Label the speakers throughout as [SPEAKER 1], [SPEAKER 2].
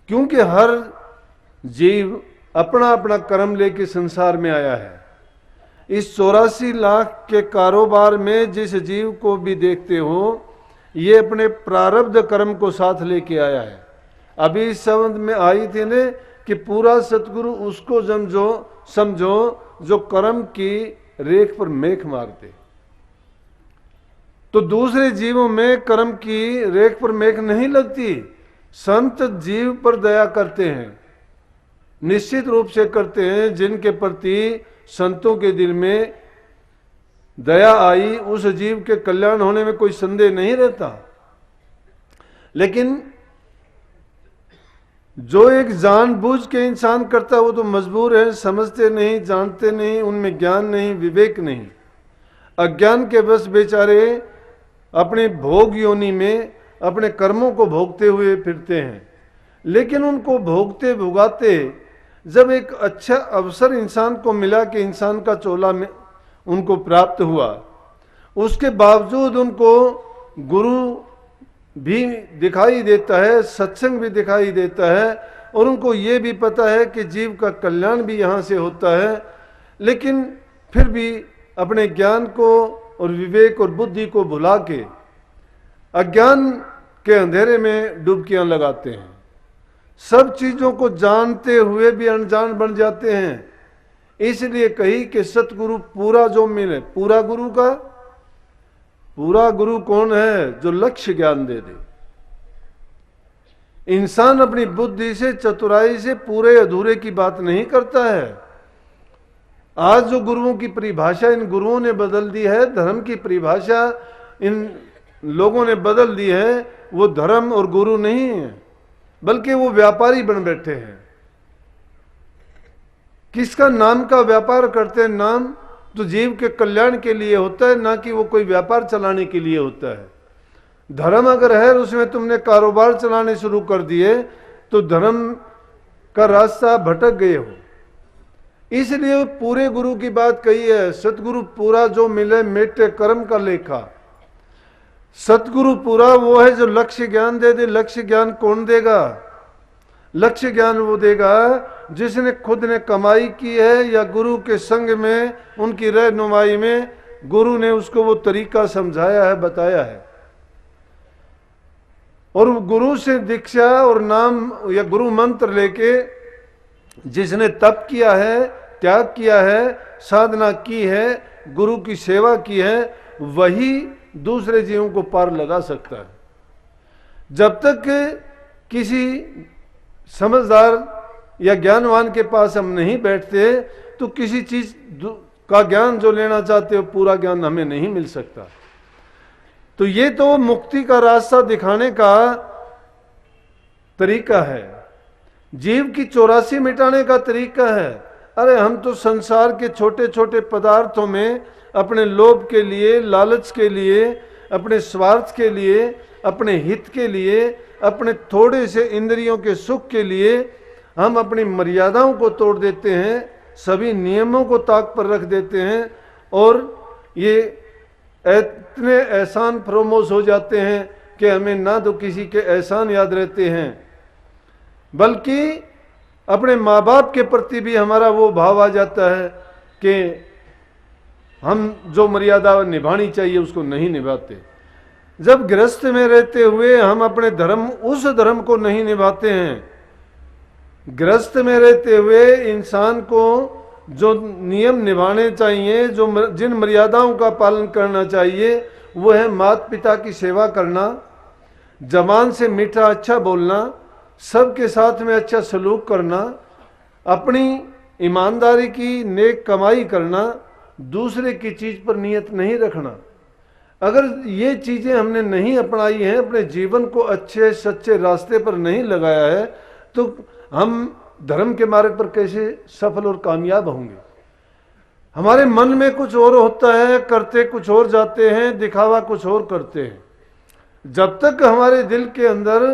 [SPEAKER 1] क्योंकि हर जीव अपना अपना कर्म लेके संसार में आया है। इस 84 लाख के कारोबार में जिस जीव को भी देखते हो, ये अपने प्रारब्ध कर्म को साथ लेके आया है। अभी इस शब्द में आई थी ने कि पूरा सतगुरु उसको समझो जो कर्म की रेख पर मेख मारते। तो दूसरे जीवों में कर्म की रेख पर मेख नहीं लगती। संत जीव पर दया करते हैं, निश्चित रूप से करते हैं। जिनके प्रति संतों के दिल में दया आई, उस जीव के कल्याण होने में कोई संदेह नहीं रहता। लेकिन जो एक जानबूझ के इंसान करता है वो तो मजबूर है, समझते नहीं, जानते नहीं, उनमें ज्ञान नहीं, विवेक नहीं। अज्ञान के बस बेचारे अपने भोग योनि में अपने कर्मों को भोगते हुए फिरते हैं। लेकिन उनको भोगते भुगाते जब एक अच्छा अवसर इंसान को मिला कि इंसान का चोला में उनको प्राप्त हुआ, उसके बावजूद उनको गुरु भी दिखाई देता है, सत्संग भी दिखाई देता है, और उनको ये भी पता है कि जीव का कल्याण भी यहाँ से होता है। लेकिन फिर भी अपने ज्ञान को और विवेक और बुद्धि को भुला के अज्ञान के अंधेरे में डुबकियां लगाते हैं। सब चीजों को जानते हुए भी अनजान बन जाते हैं। इसलिए कही कि सतगुरु पूरा जो मिले, पूरा गुरु कौन है? जो लक्ष्य ज्ञान दे दे। इंसान अपनी बुद्धि से, चतुराई से पूरे अधूरे की बात नहीं करता है। आज जो गुरुओं की परिभाषा इन गुरुओं ने बदल दी है, धर्म की परिभाषा इन लोगों ने बदल दी है, वो धर्म और गुरु नहीं है, बल्कि वो व्यापारी बन बैठे हैं। किसका नाम का व्यापार करते हैं? नाम तो जीव के कल्याण के लिए होता है, ना कि वो कोई व्यापार चलाने के लिए होता है। धर्म अगर है उसमें तुमने कारोबार चलाने शुरू कर दिए तो धर्म का रास्ता भटक गए हो। इसलिए पूरे गुरु की बात कही है, सतगुरु पूरा जो मिले मेटे कर्म का लेखा। सतगुरु पूरा वो है जो लक्ष्य ज्ञान दे दे। लक्ष्य ज्ञान कौन देगा? लक्ष्य ज्ञान वो देगा जिसने खुद ने कमाई की है या गुरु के संग में, उनकी रहनुमाई में गुरु ने उसको वो तरीका समझाया है, बताया है। और गुरु से दीक्षा और नाम या गुरु मंत्र लेके जिसने तप किया है, त्याग किया है, साधना की है, गुरु की सेवा की है, वही दूसरे जीवों को पार लगा सकता है। जब तक किसी समझदार या ज्ञानवान के पास हम नहीं बैठते तो किसी चीज का ज्ञान जो लेना चाहते हो पूरा ज्ञान हमें नहीं मिल सकता। तो ये तो मुक्ति का रास्ता दिखाने का तरीका है, जीव की 84 मिटाने का तरीका है। अरे हम तो संसार के छोटे छोटे पदार्थों में अपने लोभ के लिए, लालच के लिए, अपने स्वार्थ के लिए, अपने हित के लिए, अपने थोड़े से इंद्रियों के सुख के लिए हम अपनी मर्यादाओं को तोड़ देते हैं, सभी नियमों को ताक पर रख देते हैं, और ये इतने एहसान फरोमोश हो जाते हैं कि हमें ना तो किसी के एहसान याद रहते हैं, बल्कि अपने माँ बाप के प्रति भी हमारा वो भाव आ जाता है कि हम जो मर्यादा निभानी चाहिए उसको नहीं निभाते। जब गृहस्थ में रहते हुए हम अपने धर्म, उस धर्म को नहीं निभाते हैं, गृहस्थ में रहते हुए इंसान को जो नियम निभाने चाहिए, जो जिन मर्यादाओं का पालन करना चाहिए, वो है माता पिता की सेवा करना, जबान से मीठा अच्छा बोलना, सबके साथ में अच्छा सलूक करना, अपनी ईमानदारी की नेक कमाई करना, दूसरे की चीज पर नियत नहीं रखना। अगर ये चीजें हमने नहीं अपनाई हैं, अपने जीवन को अच्छे सच्चे रास्ते पर नहीं लगाया है, तो हम धर्म के मार्ग पर कैसे सफल और कामयाब होंगे? हमारे मन में कुछ और होता है, करते कुछ और जाते हैं, दिखावा कुछ और करते हैं। जब तक हमारे दिल के अंदर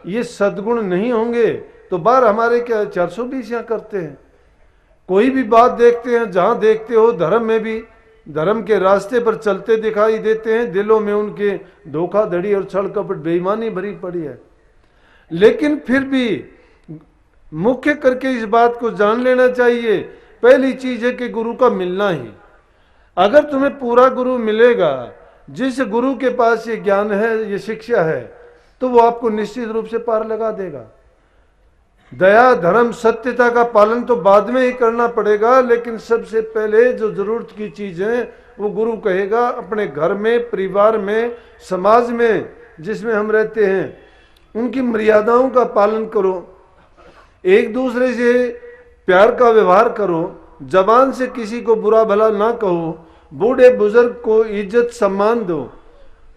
[SPEAKER 1] ये सद्गुण नहीं होंगे तो बाहर हमारे क्या 420 यहाँ करते हैं। कोई भी बात देखते हैं, जहां देखते हो धर्म में भी धर्म के रास्ते पर चलते दिखाई देते हैं, दिलों में उनके धोखाधड़ी और छल कपट बेईमानी भरी पड़ी है। लेकिन फिर भी मुख्य करके इस बात को जान लेना चाहिए। पहली चीज है कि गुरु का मिलना ही। अगर तुम्हें पूरा गुरु मिलेगा, जिस गुरु के पास ये ज्ञान है, ये शिक्षा है, तो वो आपको निश्चित रूप से पार लगा देगा। दया धर्म सत्यता का पालन तो बाद में ही करना पड़ेगा, लेकिन सबसे पहले जो जरूरत की चीज है वो गुरु कहेगा अपने घर में, परिवार में, समाज में जिसमें हम रहते हैं, उनकी मर्यादाओं का पालन करो, एक दूसरे से प्यार का व्यवहार करो, जबान से किसी को बुरा भला ना कहो, बूढ़े बुजुर्ग को इज्जत सम्मान दो,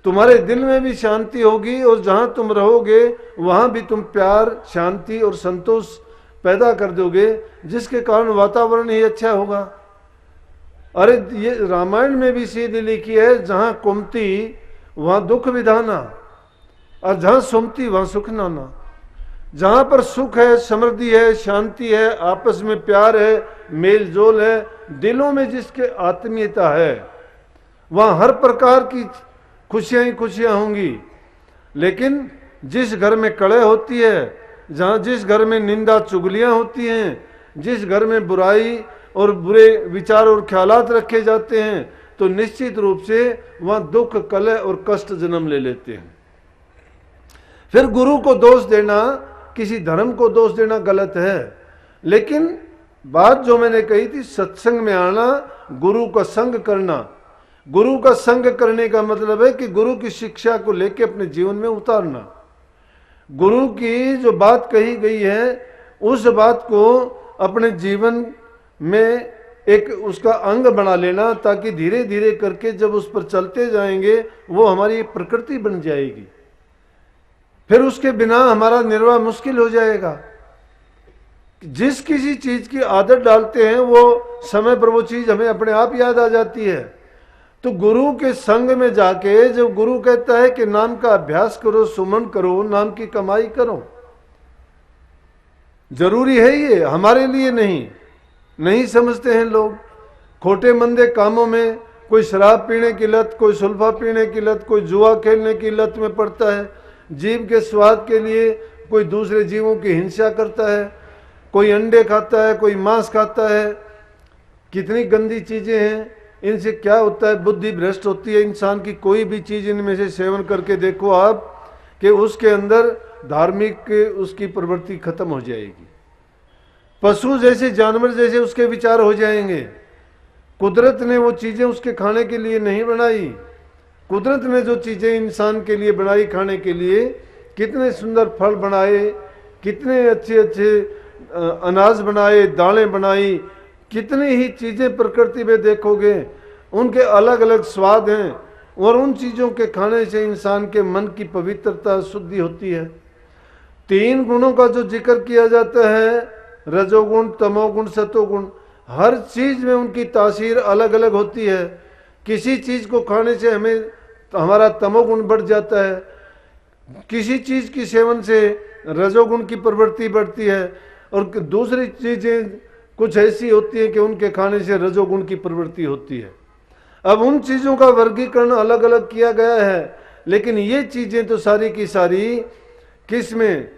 [SPEAKER 1] तुम्हारे दिल में भी शांति होगी और जहां तुम रहोगे वहां भी तुम प्यार, शांति और संतोष पैदा कर दोगे, जिसके कारण वातावरण ही अच्छा होगा। अरे ये रामायण में भी सीधी लिखी है, जहां कुमति वहां दुख विधाना और जहां सुमति वहां सुख नाना। जहां पर सुख है, समृद्धि है, शांति है, आपस में प्यार है, मेल जोल है, दिलों में जिसके आत्मीयता है, वहां हर प्रकार की खुशियां ही खुशियां होंगी। लेकिन जिस घर में कलह होती है, जहां जिस घर में निंदा चुगलियां होती हैं, जिस घर में बुराई और बुरे विचार और ख्यालात रखे जाते हैं, तो निश्चित रूप से वहां दुख, कलह और कष्ट जन्म ले लेते हैं। फिर गुरु को दोष देना, किसी धर्म को दोष देना गलत है। लेकिन बात जो मैंने कही थी, सत्संग में आना, गुरु का संग करना। गुरु का संग करने का मतलब है कि गुरु की शिक्षा को लेकर अपने जीवन में उतारना। गुरु की जो बात कही गई है उस बात को अपने जीवन में एक उसका अंग बना लेना, ताकि धीरे धीरे करके जब उस पर चलते जाएंगे वो हमारी प्रकृति बन जाएगी। फिर उसके बिना हमारा निर्वाह मुश्किल हो जाएगा। जिस किसी चीज की आदत डालते हैं वो समय पर वो चीज हमें अपने आप याद आ जाती है। तो गुरु के संग में जाके जब गुरु कहता है कि नाम का अभ्यास करो, सुमन करो, नाम की कमाई करो, जरूरी है ये, हमारे लिए नहीं समझते हैं लोग। खोटे मंदे कामों में कोई शराब पीने की लत, कोई सुल्फा पीने की लत, कोई जुआ खेलने की लत में पड़ता है, जीव के स्वाद के लिए कोई दूसरे जीवों की हिंसा करता है, कोई अंडे खाता है, कोई मांस खाता है। कितनी गंदी चीजें हैं। इनसे क्या होता है, बुद्धि भ्रष्ट होती है इंसान की। कोई भी चीज इनमें से सेवन करके देखो आप कि उसके अंदर धार्मिक उसकी प्रवृत्ति खत्म हो जाएगी। पशु जैसे, जानवर जैसे उसके विचार हो जाएंगे। कुदरत ने वो चीजें उसके खाने के लिए नहीं बनाई। कुदरत ने जो चीजें इंसान के लिए बनाई खाने के लिए, कितने सुंदर फल बनाए, कितने अच्छे अच्छे अनाज बनाए, दालें बनाई, कितनी ही चीजें प्रकृति में देखोगे, उनके अलग अलग स्वाद हैं। और उन चीजों के खाने से इंसान के मन की पवित्रता, शुद्धि होती है। 3 गुणों का जो जिक्र किया जाता है, रजोगुण, तमोगुण, सतोगुण, हर चीज में उनकी तासीर अलग अलग होती है। किसी चीज को खाने से हमें हमारा तमोगुण बढ़ जाता है, किसी चीज की सेवन से रजोगुण की प्रवृत्ति बढ़ती है, और दूसरी चीजें कुछ ऐसी होती है कि उनके खाने से रजोगुण की प्रवृत्ति होती है। अब उन चीजों का वर्गीकरण अलग अलग किया गया है, लेकिन ये चीजें तो सारी की सारी किस में,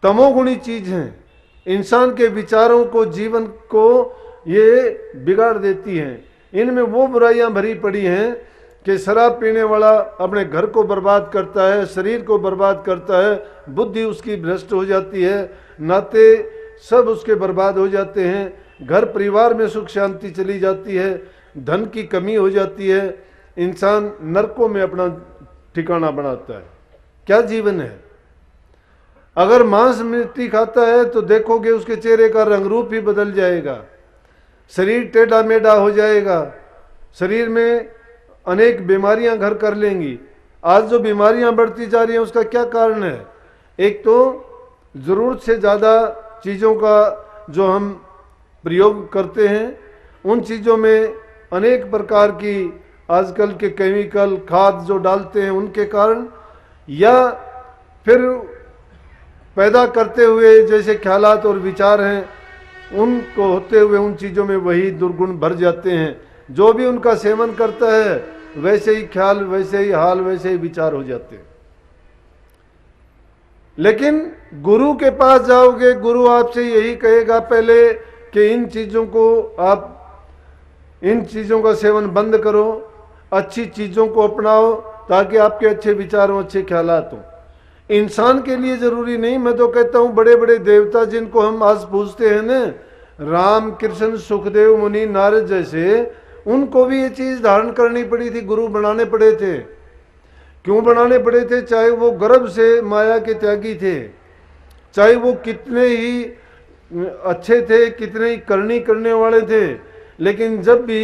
[SPEAKER 1] तमोगुणी चीज हैं। इंसान के विचारों को, जीवन को ये बिगाड़ देती हैं। इनमें वो बुराइयां भरी पड़ी हैं कि शराब पीने वाला अपने घर को बर्बाद करता है, शरीर को बर्बाद करता है, बुद्धि उसकी भ्रष्ट हो जाती है, नाते सब उसके बर्बाद हो जाते हैं, घर परिवार में सुख शांति चली जाती है, धन की कमी हो जाती है, इंसान नरकों में अपना ठिकाना बनाता है। क्या जीवन है। अगर मांस मिट्टी खाता है तो देखोगे उसके चेहरे का रंग रूप ही बदल जाएगा, शरीर टेढ़ा मेढ़ा हो जाएगा, शरीर में अनेक बीमारियां घर कर लेंगी। आज जो बीमारियां बढ़ती जा रही हैं उसका क्या कारण है? एक तो जरूरत से ज़्यादा चीज़ों का जो हम प्रयोग करते हैं, उन चीज़ों में अनेक प्रकार की आजकल के केमिकल खाद जो डालते हैं उनके कारण, या फिर पैदा करते हुए जैसे ख्यालात और विचार हैं उनको होते हुए उन चीज़ों में वही दुर्गुण भर जाते हैं। जो भी उनका सेवन करता है वैसे ही ख्याल, वैसे ही हाल, वैसे ही विचार हो जाते हैं। लेकिन गुरु के पास जाओगे, गुरु आपसे यही कहेगा पहले कि इन चीज़ों को आप, इन चीज़ों का सेवन बंद करो, अच्छी चीज़ों को अपनाओ ताकि आपके अच्छे विचार हों, अच्छे ख्यालात हों। इंसान के लिए ज़रूरी नहीं, मैं तो कहता हूँ बड़े बड़े देवता जिनको हम आज पूजते हैं ना, राम, कृष्ण, सुखदेव मुनि, नारद जैसे, उनको भी ये चीज़ धारण करनी पड़ी थी, गुरु बनाने पड़े थे। क्यों बनाने पड़े थे? चाहे वो गर्भ से माया के त्यागी थे, चाहे वो कितने ही अच्छे थे, कितने ही करनी करने वाले थे, लेकिन जब भी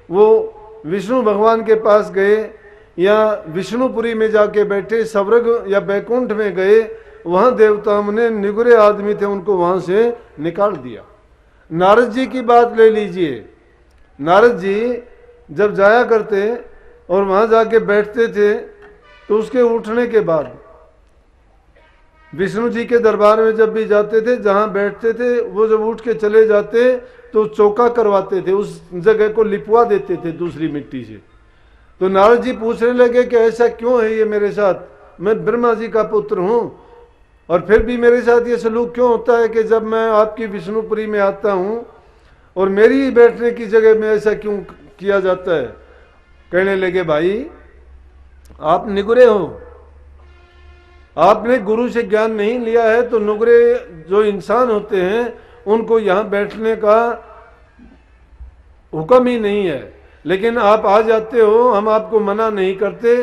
[SPEAKER 1] वो विष्णु भगवान के पास गए या विष्णुपुरी में जाके बैठे, स्वर्ग या बैकुंठ में गए, वहाँ देवताओं ने निगुरे आदमी थे उनको वहाँ से निकाल दिया। नारद जी की बात ले लीजिए, नारद जी जब जाया करते और वहाँ जाके बैठते थे तो उसके उठने के बाद विष्णु जी के दरबार में जब भी जाते थे, जहाँ बैठते थे, वो जब उठ के चले जाते तो चौका करवाते थे, उस जगह को लिपवा देते थे दूसरी मिट्टी से। तो नारद जी पूछने लगे कि ऐसा क्यों है ये मेरे साथ, मैं ब्रह्मा जी का पुत्र हूँ और फिर भी मेरे साथ ये सलूक क्यों होता है कि जब मैं आपकी विष्णुपुरी में आता हूँ और मेरी ही बैठने की जगह में ऐसा क्यों किया जाता है? कहने लगे भाई आप निगुरे हो, आपने गुरु से ज्ञान नहीं लिया है, तो नुगरे जो इंसान होते हैं उनको यहाँ बैठने का हुक्म ही नहीं है, लेकिन आप आ जाते हो, हम आपको मना नहीं करते।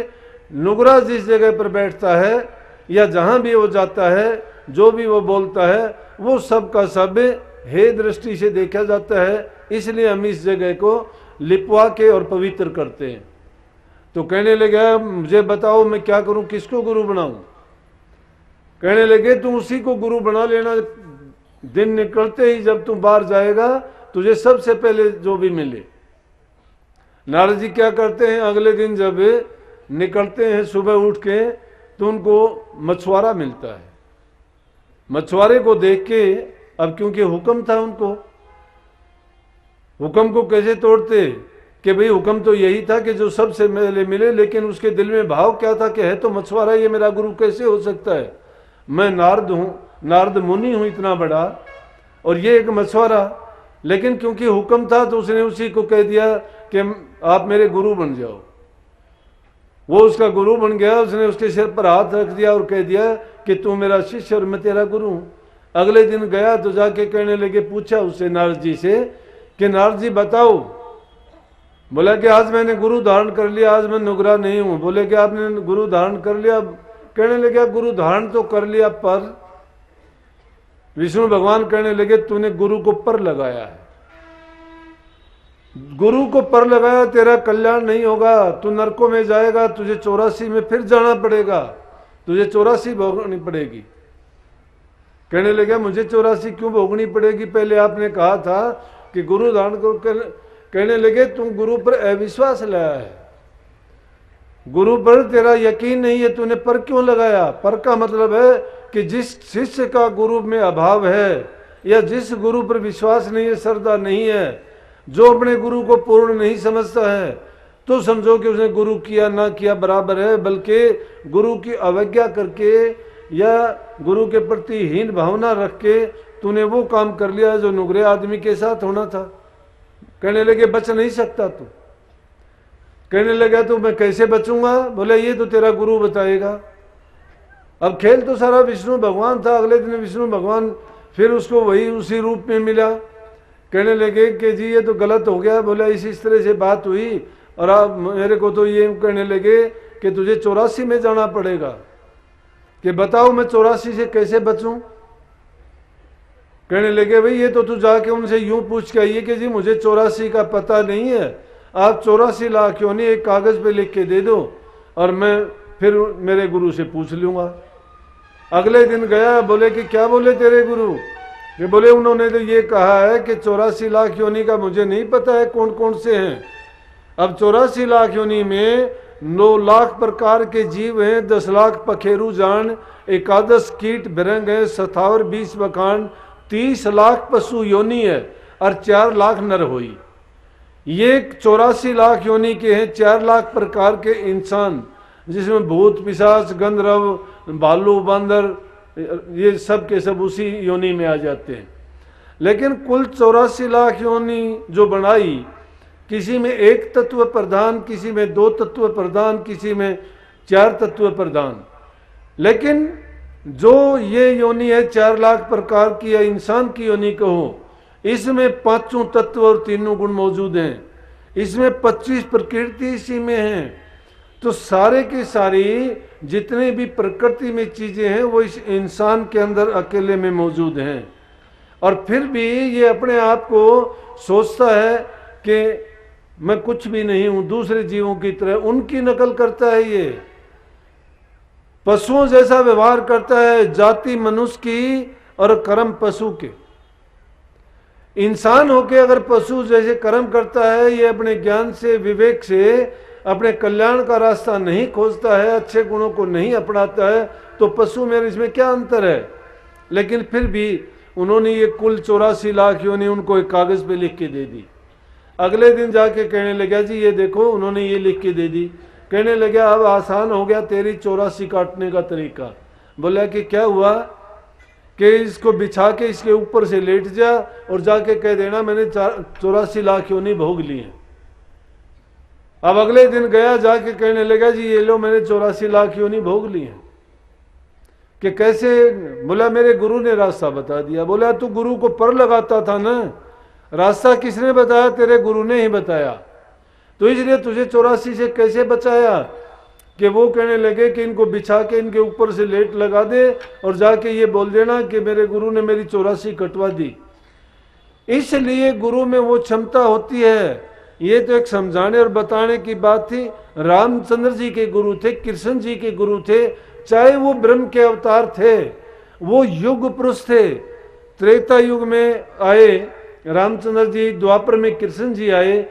[SPEAKER 1] नुगरा जिस जगह पर बैठता है या जहाँ भी वो जाता है, जो भी वो बोलता है, वो सब का सब हे दृष्टि से देखा जाता है, इसलिए हम इस जगह को लिपवा के और पवित्र करते हैं। तो कहने लगे मुझे बताओ मैं क्या करूं, किसको गुरु बनाऊं? कहने लगे तुम उसी को गुरु बना लेना, दिन निकलते ही जब तुम बाहर जाएगा तुझे सबसे पहले जो भी मिले। नारद जी क्या करते हैं, अगले दिन जब निकलते हैं सुबह उठ के तो उनको मछुआरा मिलता है। मछुआरे को देख के, अब क्योंकि हुक्म था उनको, हुक्म को कैसे तोड़ते कि भाई हुक्म तो यही था कि जो सबसे पहले मिले, लेकिन उसके दिल में भाव क्या था कि है तो मछुआरा, ये मेरा गुरु कैसे हो सकता है? मैं नारद हूँ, नारद मुनि हूँ इतना बड़ा, और ये एक मछुआरा। लेकिन क्योंकि हुक्म था तो उसने उसी को कह दिया कि आप मेरे गुरु बन जाओ। वो उसका गुरु बन गया, उसने उसके सिर पर हाथ रख दिया और कह दिया कि तू मेरा शिष्य और मैं तेरा गुरु हूँ। अगले दिन गया तो जाके कहने लगे, पूछा उससे नारद जी से कि नारद जी बताओ। बोला कि आज मैंने गुरु धारण कर लिया, आज मैं नुगरा नहीं हूँ। बोले कि आपने गुरु धारण कर लिया? कहने लगे गुरु धारण तो कर लिया, पर विष्णु भगवान कहने लगे तूने गुरु को पर लगाया है, गुरु को पर लगाया, तेरा कल्याण नहीं होगा, तू नरकों में जाएगा, तुझे 84 में फिर जाना पड़ेगा, तुझे 84 भोगनी पड़ेगी। कहने लगे मुझे 84 क्यों भोगनी पड़ेगी? पहले आपने कहा था कि गुरु धारण करो। कहने लगे तुम गुरु पर अविश्वास लाया है, गुरु पर तेरा यकीन नहीं है, तूने पर क्यों लगाया? पर का मतलब है कि जिस शिष्य का गुरु में अभाव है या जिस गुरु पर विश्वास नहीं है, श्रद्धा नहीं है, जो अपने गुरु को पूर्ण नहीं समझता है, तो समझो कि उसने गुरु किया ना किया बराबर है, बल्कि गुरु की अवज्ञा करके या गुरु के प्रति हीन भावना रख के तूने वो काम कर लिया जो नुगरे आदमी के साथ होना था। कहने लगे बच नहीं सकता तू। कहने लगा तो मैं कैसे बचूंगा? बोले ये तो तेरा गुरु बताएगा। अब खेल तो सारा विष्णु भगवान था। अगले दिन विष्णु भगवान फिर उसको वही उसी रूप में मिला। कहने लगे कि जी ये तो गलत हो गया। बोला इस तरह से बात हुई और आप मेरे को तो ये कहने लगे कि तुझे 84 में जाना पड़ेगा, कि बताओ मैं 84 से कैसे बचूं? कहने लगे भाई ये तो तू जाके उनसे यूं पूछ के आइए कि जी मुझे 84 का पता नहीं है, आप 84 लाख क्यों नहीं एक कागज पे लिख के दे दो और मैं फिर मेरे गुरु से पूछ लूंगा। अगले दिन गया, बोले कि क्या बोले तेरे गुरु? कि बोले उन्होंने तो ये कहा है कि 84 लाख योनि का मुझे नहीं पता है कौन कौन से हैं। अब 84 लाख योनि में 9 लाख प्रकार के जीव हैं, 10 लाख पखेरु जान, 11 कीट भृंग है, 57 20 बखान, 30 लाख पशु योनि है और 4 लाख नर होई। ये 84 लाख योनि के हैं, 4 लाख प्रकार के इंसान, जिसमें भूत पिशाच गंधर्व भालू बंदर ये सब के सब उसी योनि में आ जाते हैं। लेकिन कुल 84 लाख योनि जो बनाई, किसी में एक तत्व प्रधान, किसी में 2 तत्व प्रधान, किसी में 4 तत्व प्रधान। लेकिन जो ये योनि है 4 लाख प्रकार की, या इंसान की योनि कहो, इसमें 5 तत्व और 3 गुण मौजूद हैं। इसमें 25 प्रकृति इसी में है। तो सारे की सारी जितने भी प्रकृति में चीजें हैं वो इस इंसान के अंदर अकेले में मौजूद हैं। और फिर भी ये अपने आप को सोचता है कि मैं कुछ भी नहीं हूं, दूसरे जीवों की तरह। उनकी नकल करता है, ये पशुओं जैसा व्यवहार करता है, जाति मनुष्य की और कर्म पशु के। इंसान होके अगर पशु जैसे कर्म करता है, ये अपने ज्ञान से, विवेक से अपने कल्याण का रास्ता नहीं खोजता है, अच्छे गुणों को नहीं अपनाता है, तो पशु में इसमें क्या अंतर है। लेकिन फिर भी उन्होंने ये कुल 84 लाख योनि उनको एक कागज पे लिख के दे दी। अगले दिन जाके कहने लगा, जी ये देखो उन्होंने ये लिख के दे दी। कहने लगा अब आसान हो गया तेरी 84 काटने का तरीका। बोला कि क्या हुआ, कि इसको बिछा के इसके ऊपर से लेट जा और जाके कह देना मैंने 84 लाख योनि भोग ली है। अब अगले दिन गया, जाके कहने लगा, जी ये लो मैंने 84 लाख योनि भोग ली है। कि कैसे? बोला मेरे गुरु ने रास्ता बता दिया। बोला तू गुरु को पर लगाता था ना, रास्ता किसने बताया? तेरे गुरु ने ही बताया। तो इसलिए तुझे 84 से कैसे बचाया? कि वो कहने लगे कि इनको बिछा के इनके ऊपर से लेट लगा दे और जाके ये बोल देना कि मेरे गुरु ने मेरी 84 कटवा दी। इसलिए गुरु में वो क्षमता होती है। ये तो एक समझाने और बताने की बात थी। रामचंद्र जी के गुरु थे, कृष्ण जी के गुरु थे, चाहे वो ब्रह्म के अवतार थे, वो युग पुरुष थे। त्रेता युग में आए रामचंद्र जी, द्वापर में कृष्ण जी आए।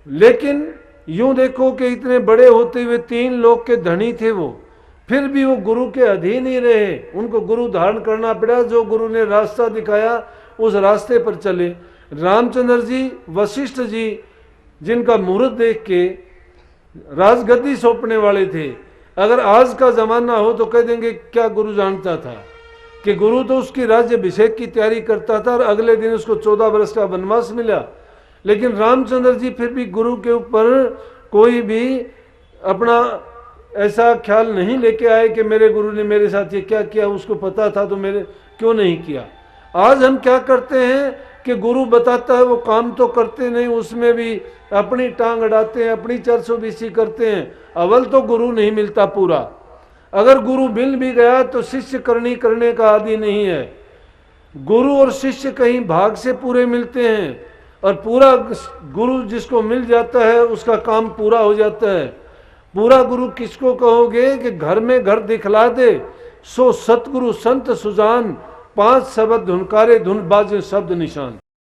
[SPEAKER 1] लेकिन यूं देखो कि इतने बड़े होते हुए 3 लोक के धनी थे वो, फिर भी वो गुरु के अधीन ही रहे। उनको गुरु धारण करना पड़ा। जो गुरु ने रास्ता दिखाया उस रास्ते पर चले। रामचंद्र जी, वशिष्ठ जी, जिनका मुहूर्त देख के राजगद्दी सौंपने वाले थे, अगर आज का जमाना हो तो कह देंगे क्या गुरु जानता था? कि गुरु तो उसकी राज्याभिषेक की तैयारी करता था और अगले दिन उसको 14 वर्ष का वनवास मिला। लेकिन रामचंद्र जी फिर भी गुरु के ऊपर कोई भी अपना ऐसा ख्याल नहीं लेके आए कि मेरे गुरु ने मेरे साथ ये क्या किया, उसको पता था तो मेरे क्यों नहीं किया। आज हम क्या करते हैं कि गुरु बताता है वो काम तो करते नहीं, उसमें भी अपनी टांग अड़ाते हैं, अपनी 420 करते हैं। अव्वल तो गुरु नहीं मिलता पूरा। अगर गुरु मिल भी गया तो शिष्य करने का आदि नहीं है। गुरु और शिष्य कहीं भाग से पूरे मिलते हैं, और पूरा गुरु जिसको मिल जाता है उसका काम पूरा हो जाता है। पूरा गुरु किसको कहोगे? कि घर में घर दिखला दे, सो सतगुरु संत सुजान, 5 शब्द धुनकारे धुन बाजे शब्द निशान।